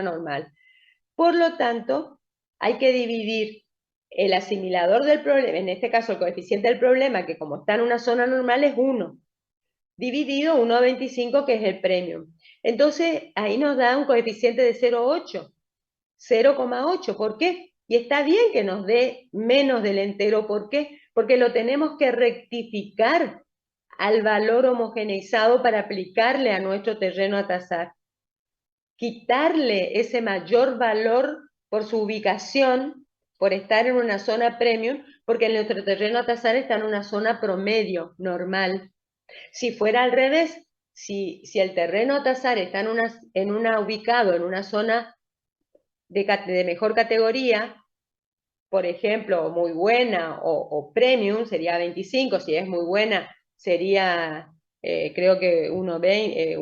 normal. Por lo tanto, hay que dividir el asimilador del problema, en este caso el coeficiente del problema, que como está en una zona normal es 1, dividido 1,25, que es el premium. Entonces, ahí nos da un coeficiente de 0,8. 0,8, ¿por qué? Y está bien que nos dé menos del entero, ¿por qué? Porque lo tenemos que rectificar al valor homogeneizado para aplicarle a nuestro terreno a tasar. Quitarle ese mayor valor por su ubicación, por estar en una zona premium, porque nuestro terreno a tasar está en una zona promedio, normal. Si fuera al revés, si el terreno a tasar está ubicado en una zona de mejor categoría, por ejemplo, muy buena o premium, sería 25, si es muy buena, sería creo que 1,20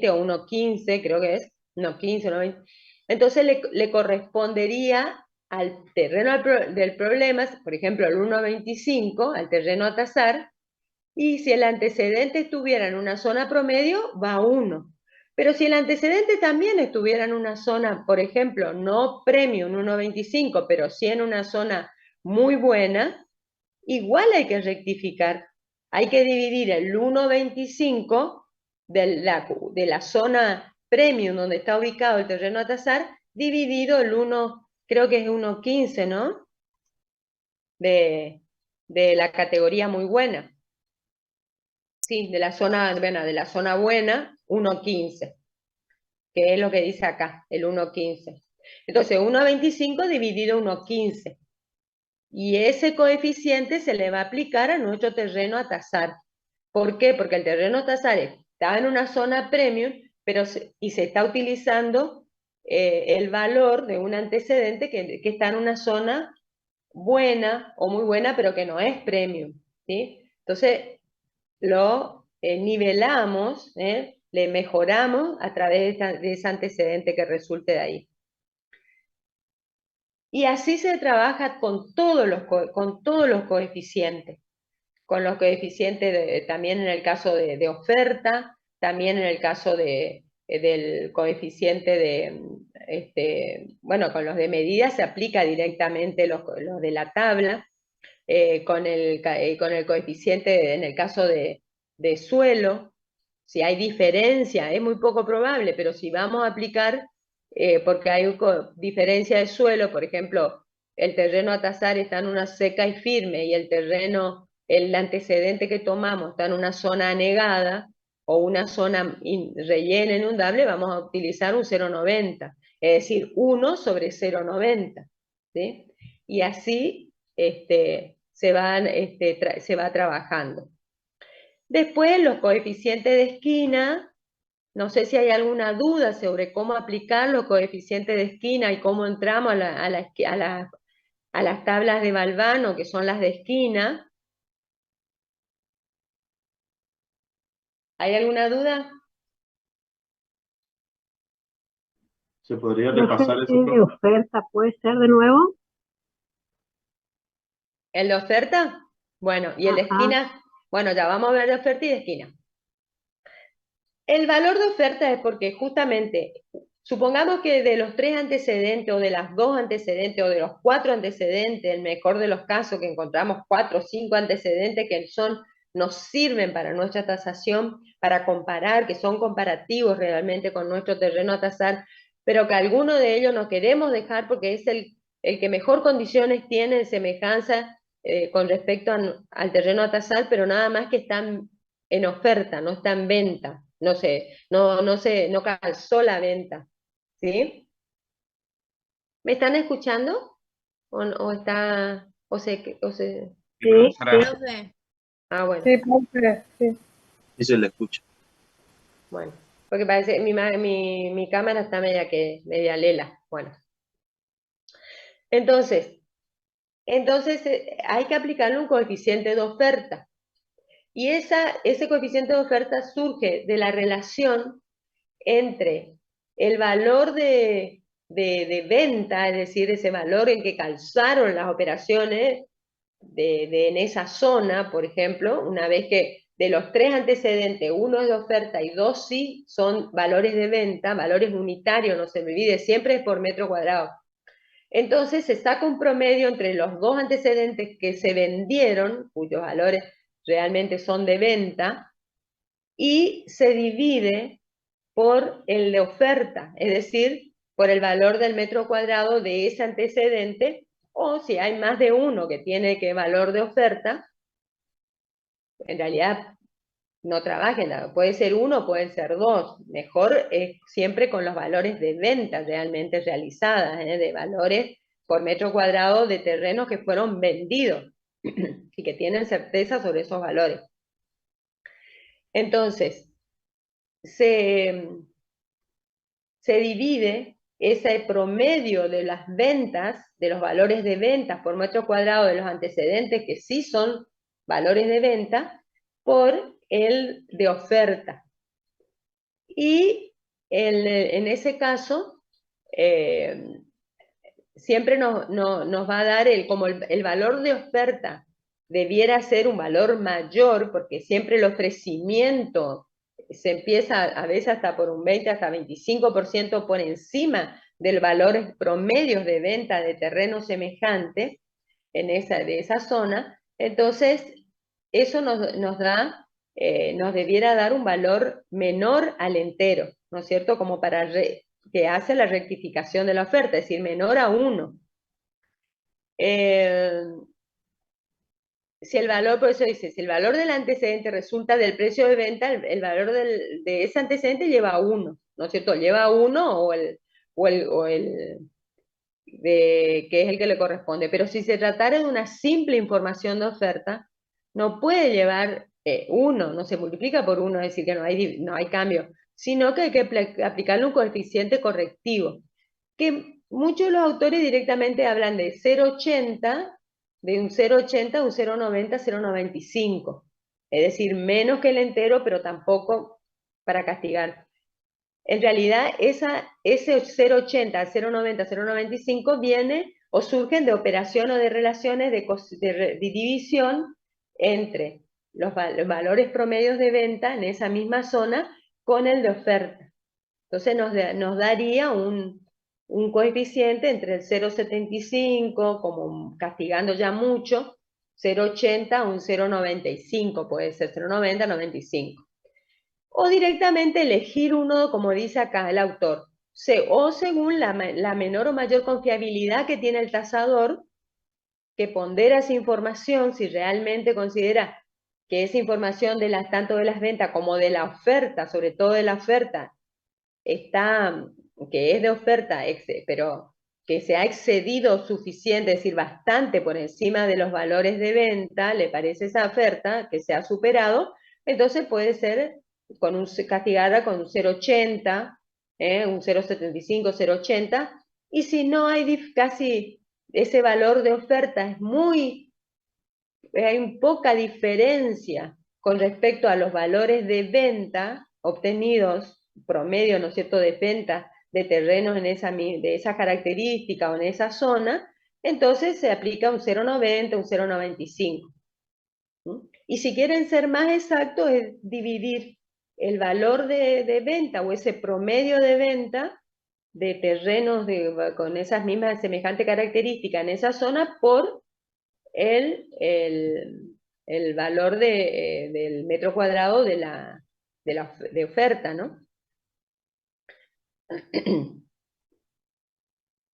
o 1,15, creo que es, 1,15, 1,20. Entonces le correspondería al terreno del problema, por ejemplo, el 1,25, al terreno a tasar, y si el antecedente estuviera en una zona promedio, va 1. Pero si el antecedente también estuviera en una zona, por ejemplo, no premium 1,25, pero sí en una zona muy buena, igual hay que rectificar. Hay que dividir el 1,25 de la zona premium donde está ubicado el terreno a tasar, dividido el 1, creo que es 1,15, ¿no? De la categoría muy buena. Sí, de la zona buena, 1,15, que es lo que dice acá, el 1,15. Entonces, 1,25 dividido 1,15. Y ese coeficiente se le va a aplicar a nuestro terreno a tasar. ¿Por qué? Porque el terreno a tasar está en una zona premium, y se está utilizando el valor de un antecedente que está en una zona buena o muy buena, pero que no es premium, ¿sí? Entonces, lo nivelamos, le mejoramos a través de ese antecedente que resulte de ahí. Y así se trabaja con todos los coeficientes, con los coeficientes también en el caso de oferta, también en el caso del coeficiente bueno, con los de medida se aplica directamente los de la tabla, con el coeficiente en el caso de suelo. Si hay diferencia, es muy poco probable, pero si vamos a aplicar, porque hay diferencia de suelo, por ejemplo, el terreno a tasar está en una seca y firme y el antecedente que tomamos está en una zona anegada o una zona rellena inundable, vamos a utilizar un 0,90, es decir, 1 sobre 0,90, ¿sí? Y así se va trabajando. Después, los coeficientes de esquina, no sé si hay alguna duda sobre cómo aplicar los coeficientes de esquina y cómo entramos a las tablas de Valvano, que son las de esquina. ¿Hay alguna duda? ¿Se podría No sé repasar eso, qué profe? oferta puede ser de nuevo. ¿El de oferta? Bueno, y el de Ajá, esquina, bueno, ya vamos a ver de oferta y de esquina. El valor de oferta es porque justamente, supongamos que de los 3 antecedentes, o de las 2 antecedentes, o de los 4 antecedentes, el mejor de los casos que encontramos 4 o 5 antecedentes que nos sirven para nuestra tasación, para comparar, que son comparativos realmente con nuestro terreno a tasar, pero que alguno de ellos no queremos dejar porque es el que mejor condiciones tiene en semejanza con respecto al terreno a tasar, pero nada más que están en oferta, no está en venta, no calzó la venta, ¿sí? ¿Me están escuchando? ¿O está, o se, Sí, sí, sí, maestra. Profe, bueno, sí, profe, sí. Sí se le escucha. bueno, porque parece, mi cámara está media lela, bueno. Entonces hay que aplicarle un coeficiente de oferta, y ese coeficiente de oferta surge de la relación entre el valor de venta, es decir, ese valor en que calzaron las operaciones en esa zona, por ejemplo, una vez que de los 3 antecedentes, 1 es de oferta y 2 sí son valores de venta, valores unitarios, no se me olvide, siempre es por metro cuadrado. Entonces se saca un promedio entre los 2 antecedentes que se vendieron, cuyos valores realmente son de venta, y se divide por el de oferta, es decir, por el valor del metro cuadrado de ese antecedente, o si hay más de uno que tiene que valor de oferta, en realidad no trabajen, puede ser 1, pueden ser 2, mejor es siempre con los valores de venta realmente realizadas, de valores por metro cuadrado de terrenos que fueron vendidos y que tienen certeza sobre esos valores. Entonces, se divide ese promedio de las ventas, de los valores de ventas por metro cuadrado de los antecedentes que sí son valores de venta, por el de oferta. Y en ese caso, siempre nos va a dar como el valor de oferta debiera ser un valor mayor, porque siempre el ofrecimiento se empieza a veces hasta por un 20, hasta 25% por encima del valor promedio de venta de terreno semejante de esa zona. Entonces, eso nos debiera dar un valor menor al entero, ¿no es cierto? Como para que hace la rectificación de la oferta, es decir, menor a 1. Si el valor, por eso dice, si el valor del antecedente resulta del precio de venta, el valor de ese antecedente lleva a 1, ¿no es cierto? Lleva a 1 que es el que le corresponde. Pero si se tratara de una simple información de oferta, no puede llevar 1, no se multiplica por 1, es decir, que no hay cambio, sino que hay que aplicarle un coeficiente correctivo, que muchos de los autores directamente hablan de 0,80, de un 0,80, un 0,90, 0,95, es decir, menos que el entero, pero tampoco para castigar. En realidad, ese 0,80, 0,90, 0,95 viene o surgen de operación o de relaciones de división entre los valores promedios de venta en esa misma zona con el de oferta. Entonces nos daría un coeficiente entre el 0,75, como castigando ya mucho, 0,80 a un 0,95, puede ser 0,90, 95. O directamente elegir uno, como dice acá el autor, o según la menor o mayor confiabilidad que tiene el tasador, que pondera esa información si realmente considera que esa información tanto de las ventas como de la oferta, sobre todo de la oferta, que es de oferta, pero que se ha excedido suficiente, es decir, bastante por encima de los valores de venta, le parece esa oferta que se ha superado, entonces puede ser castigada con un 0,80, un 0,75, 0,80, y si no hay casi ese valor de oferta hay poca diferencia con respecto a los valores de venta obtenidos, promedio, ¿no es cierto?, de venta de terrenos de esa característica o en esa zona, entonces se aplica un 0,90, un 0,95. Y si quieren ser más exactos, es dividir el valor de venta o ese promedio de venta de terrenos con esas mismas semejantes características en esa zona por el valor del metro cuadrado de oferta, ¿no?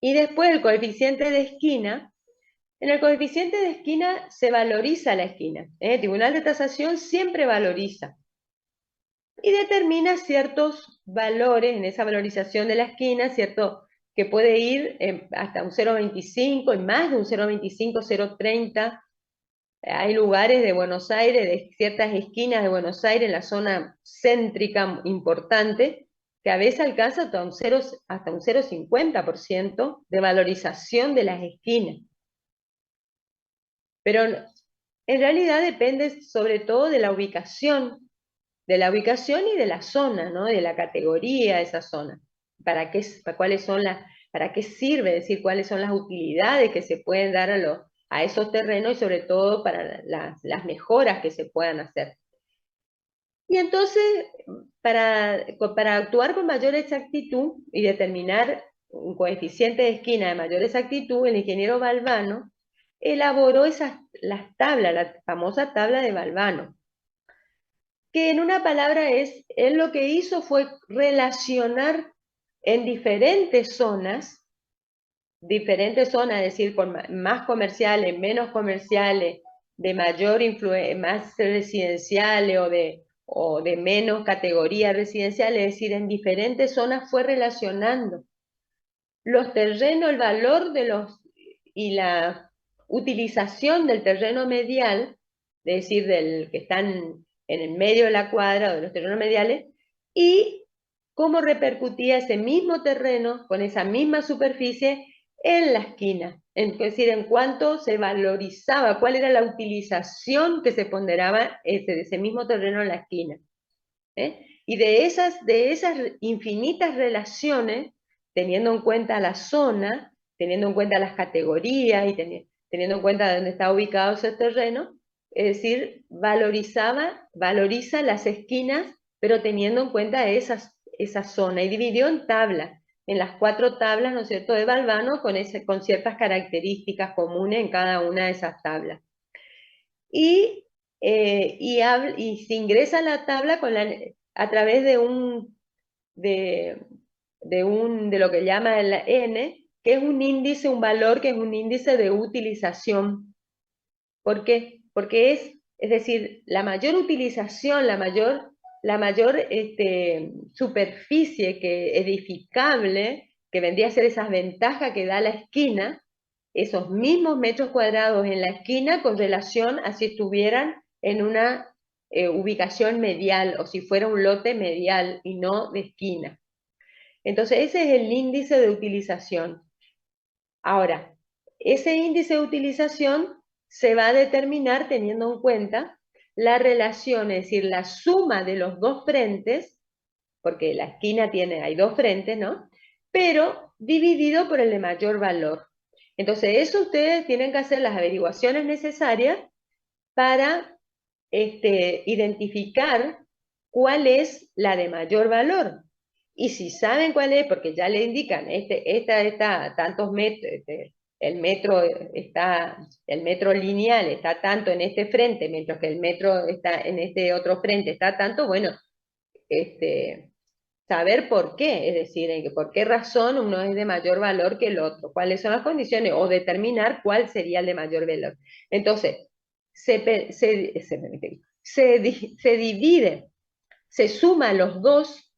Y después el coeficiente de esquina. En el coeficiente de esquina se valoriza la esquina. El Tribunal de Tasación siempre valoriza y determina ciertos valores en esa valorización de la esquina, cierto, que puede ir hasta un 0,25 y más de un 0,25, 0,30. Hay lugares de Buenos Aires, de ciertas esquinas de Buenos Aires, en la zona céntrica importante, que a veces alcanza hasta un 0,50% de valorización de las esquinas. Pero en realidad depende sobre todo de la ubicación y de la zona, ¿no? De la categoría de esa zona. ¿Para qué sirve? Es decir, cuáles son las utilidades que se pueden dar a esos terrenos y sobre todo para las mejoras que se puedan hacer. Y entonces, para actuar con mayor exactitud y determinar un coeficiente de esquina de mayor exactitud, el ingeniero Balbano elaboró las tablas, la famosa tabla de Balbano, que en una palabra él lo que hizo fue relacionar en diferentes zonas, es decir, con más comerciales, menos comerciales, de mayor influencia, más residenciales o de menos categoría residencial, es decir, en diferentes zonas fue relacionando los terrenos, el valor de y la utilización del terreno medial, es decir, del que están en el medio de la cuadra o de los terrenos mediales, y cómo repercutía ese mismo terreno con esa misma superficie en la esquina, es decir, en cuánto se valorizaba, cuál era la utilización que se ponderaba de ese mismo terreno en la esquina. Y de esas infinitas relaciones, teniendo en cuenta la zona, teniendo en cuenta las categorías y teniendo en cuenta dónde está ubicado ese terreno, es decir, valoriza las esquinas, pero teniendo en cuenta esa zona, y dividió en tablas, en las 4 tablas, ¿no es cierto?, de Balbano, con ciertas características comunes en cada una de esas tablas. Y se ingresa a la tabla a través de lo que llama el N, que es un índice, un valor que es un índice de utilización. ¿Por qué? Porque es decir, la mayor utilización, la mayor superficie edificable, que vendría a ser esas ventajas que da la esquina, esos mismos metros cuadrados en la esquina con relación a si estuvieran en una ubicación medial o si fuera un lote medial y no de esquina. Entonces ese es el índice de utilización. Ahora, ese índice de utilización se va a determinar teniendo en cuenta la relación, es decir, la suma de los dos frentes, porque la esquina hay 2 frentes, ¿no? Pero dividido por el de mayor valor. Entonces, eso ustedes tienen que hacer las averiguaciones necesarias para identificar cuál es la de mayor valor. Y si saben cuál es, porque ya le indican, esta está tantos metros, el metro lineal está tanto en este frente, mientras que el metro está en este otro frente está tanto, bueno, saber por qué, es decir, por qué razón uno es de mayor valor que el otro, cuáles son las condiciones, o determinar cuál sería el de mayor valor. Entonces, se divide, se suma los dos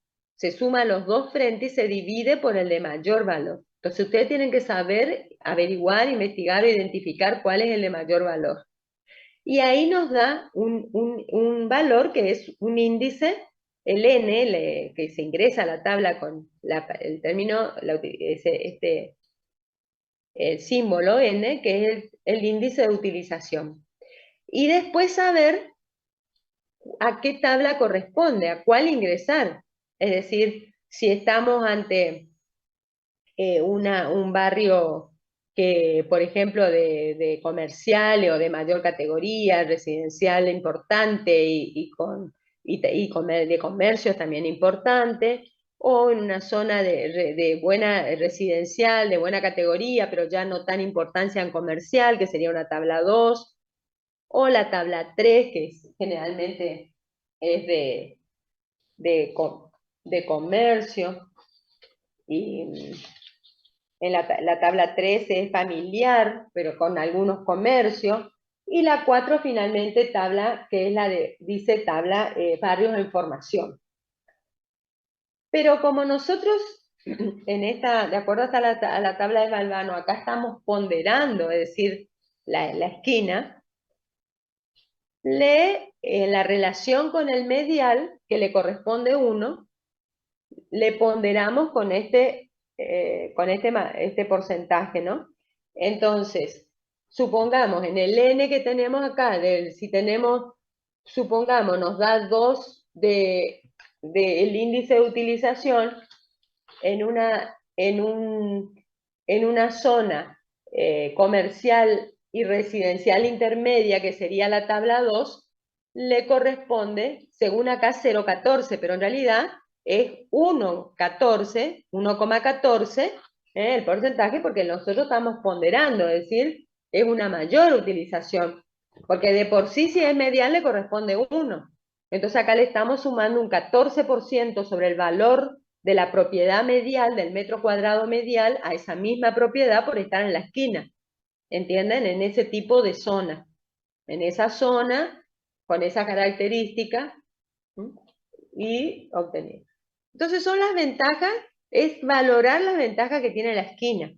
frentes y se divide por el de mayor valor. Entonces ustedes tienen que saber, averiguar, investigar, identificar cuál es el de mayor valor. Y ahí nos da un valor que es un índice, el N, que se ingresa a la tabla con el término, el símbolo N, que es el índice de utilización. Y después saber a qué tabla corresponde, a cuál ingresar. Es decir, si estamos ante un barrio que, por ejemplo, de comercial o de mayor categoría, residencial importante de comercios también importante, o en una zona de buena residencial, de buena categoría, pero ya no tan importancia en comercial, que sería una tabla 2, o la tabla 3, que generalmente es de comercio, y en la tabla 3 es familiar, pero con algunos comercios, y la 4 finalmente tabla, que es dice tabla barrios en formación. Pero como nosotros, de acuerdo a la tabla de Balbano, acá estamos ponderando, es decir, la esquina, la relación con el medial, que le corresponde 1, le ponderamos con este porcentaje, ¿no? Entonces, supongamos, en el N que tenemos acá, supongamos, nos da 2 del índice de utilización en una zona comercial y residencial intermedia, que sería la tabla 2, le corresponde, según acá 0,14, pero en realidad es 1,14, 1,14, el porcentaje, porque nosotros estamos ponderando, es decir, es una mayor utilización, porque de por sí si es medial le corresponde 1. Entonces acá le estamos sumando un 14% sobre el valor de la propiedad medial, del metro cuadrado medial, a esa misma propiedad por estar en la esquina. ¿Entienden? En ese tipo de zona. En esa zona, con esa característica, y obtener. Entonces son las ventajas, es valorar las ventajas que tiene la esquina,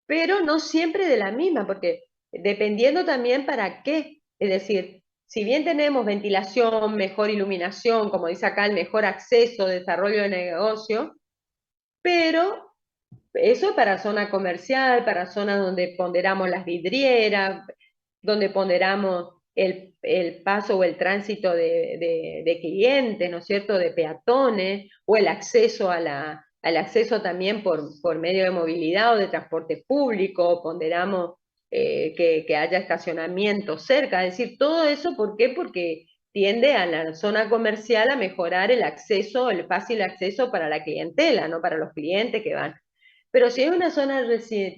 pero no siempre de la misma, porque dependiendo también para qué, es decir, si bien tenemos ventilación, mejor iluminación, como dice acá, el mejor acceso, desarrollo de negocio, pero eso para zona comercial, para zonas donde ponderamos las vidrieras, donde ponderamos el paso o el tránsito de clientes, ¿no es cierto?, de peatones, o el acceso al acceso también por medio de movilidad o de transporte público, ponderamos que haya estacionamiento cerca, es decir, todo eso, ¿por qué? Porque tiende a la zona comercial a mejorar el acceso, el fácil acceso para la clientela, no para los clientes que van. Pero si es una zona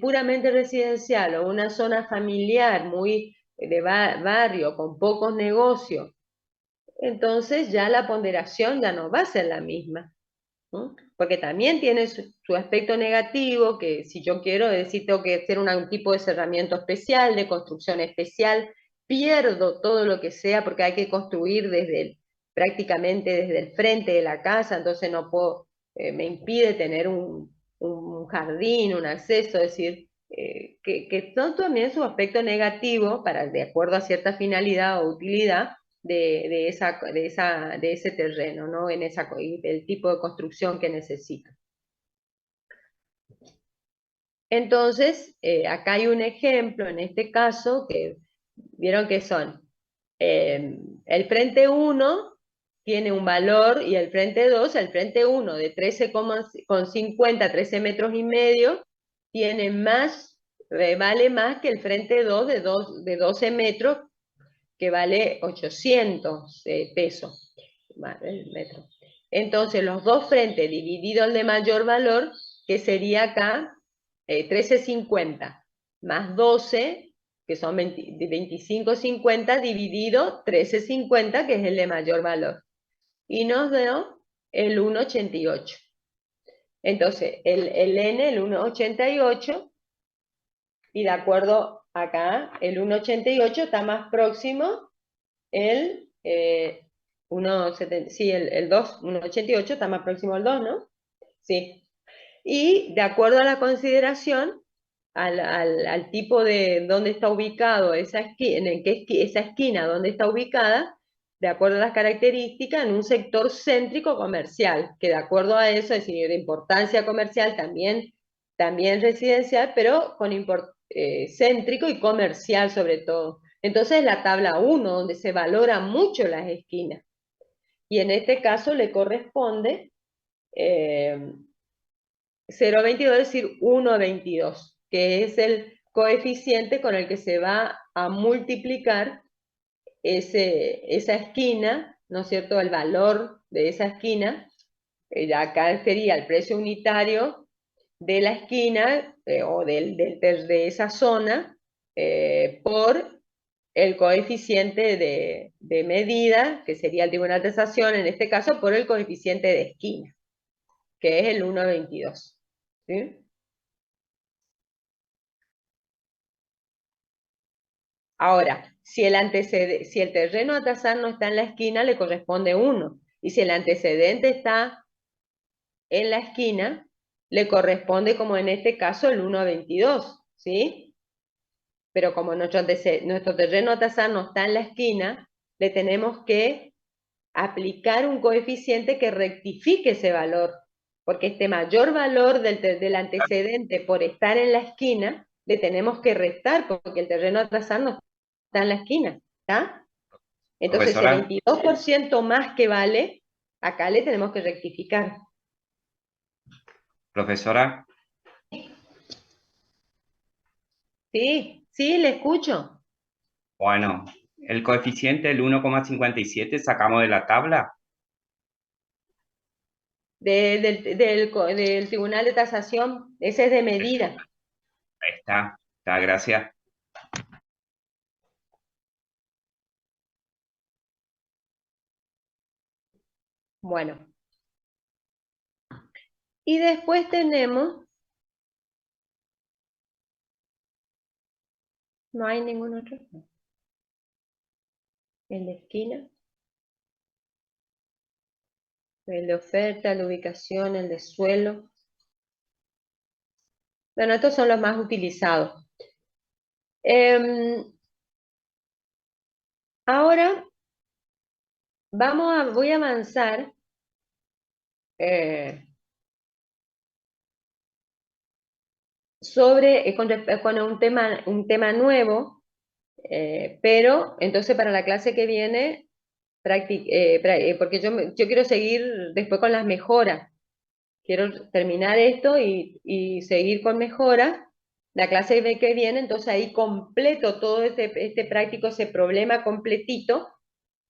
puramente residencial o una zona familiar muy de barrio con pocos negocios, entonces ya la ponderación ya no va a ser la misma, ¿no? Porque también tiene su aspecto negativo, que si yo quiero decir tengo que hacer un tipo de cerramiento especial, de construcción especial, pierdo todo lo que sea porque hay que construir prácticamente desde el frente de la casa, entonces no puedo, me impide tener un jardín, un acceso, es decir, que son también su aspecto negativo para, de acuerdo a cierta finalidad o utilidad, de ese terreno, ¿no? El tipo de construcción que necesita. Entonces, acá hay un ejemplo, en este caso, que vieron que son, el frente 1 tiene un valor y el frente 2, el frente 1 de 13,50, 13 metros y medio, tiene más, vale más que el frente 2 de 12 metros, que vale 800 pesos el metro. Entonces, los dos frentes dividido el de mayor valor, que sería acá 13,50 más 12, que son 25,50 dividido 13,50, que es el de mayor valor. Y nos dio el 1,88. Entonces, el N, el 1,88, y de acuerdo acá, el 1,88 está más próximo el 1,70, sí, el 2, 1,88 está más próximo al 2, ¿no? Sí. Y de acuerdo a la consideración, al tipo de dónde está ubicado esa esquina, esa esquina dónde está ubicada, de acuerdo a las características, en un sector céntrico comercial, que de acuerdo a eso, es decir, de importancia comercial también residencial, pero con céntrico y comercial sobre todo. Entonces la tabla 1, donde se valora mucho las esquinas. Y en este caso le corresponde 0,22, es decir, 1,22, que es el coeficiente con el que se va a multiplicar esa esquina, ¿no es cierto?, el valor de esa esquina. Acá sería el precio unitario de la esquina o de esa zona por el coeficiente de medida, que sería el tribunal de tasación, en este caso por el coeficiente de esquina, que es el 1,22. ¿Sí? Ahora, si el terreno a tasar no está en la esquina, le corresponde 1. Y si el antecedente está en la esquina, le corresponde, como en este caso, el 1,22, ¿sí? Pero como nuestro terreno a tasar no está en la esquina, le tenemos que aplicar un coeficiente que rectifique ese valor, porque este mayor valor del antecedente por estar en la esquina, le tenemos que restar, porque el terreno a tasar no está en la esquina, ¿está? Entonces ese Profesora, 22% más que vale, acá le tenemos que rectificar. profesora, Sí, sí, le escucho. bueno, El coeficiente, el 1,57, sacamos de la tabla. Del Tribunal de Tasación, ese es de medida. Ahí está, gracias. Bueno. Y después tenemos, no hay ningún otro. El de esquina. El de oferta, el de ubicación, el de suelo. Bueno, estos son los más utilizados. Ahora voy a avanzar con un tema nuevo, pero entonces para la clase que viene, porque yo quiero seguir después con las mejoras. Quiero terminar esto y seguir con mejoras. La clase que viene, entonces ahí completo todo este práctico, ese problema completito,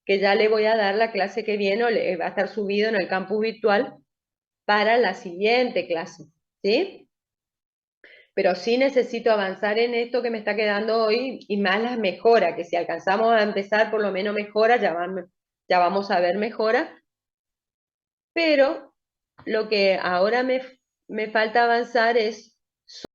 que ya le voy a dar la clase que viene, o va a estar subido en el campus virtual para la siguiente clase, ¿sí? Pero sí necesito avanzar en esto que me está quedando hoy y más las mejoras, que si alcanzamos a empezar por lo menos mejoras, ya vamos a ver mejoras. Pero lo que ahora me falta avanzar es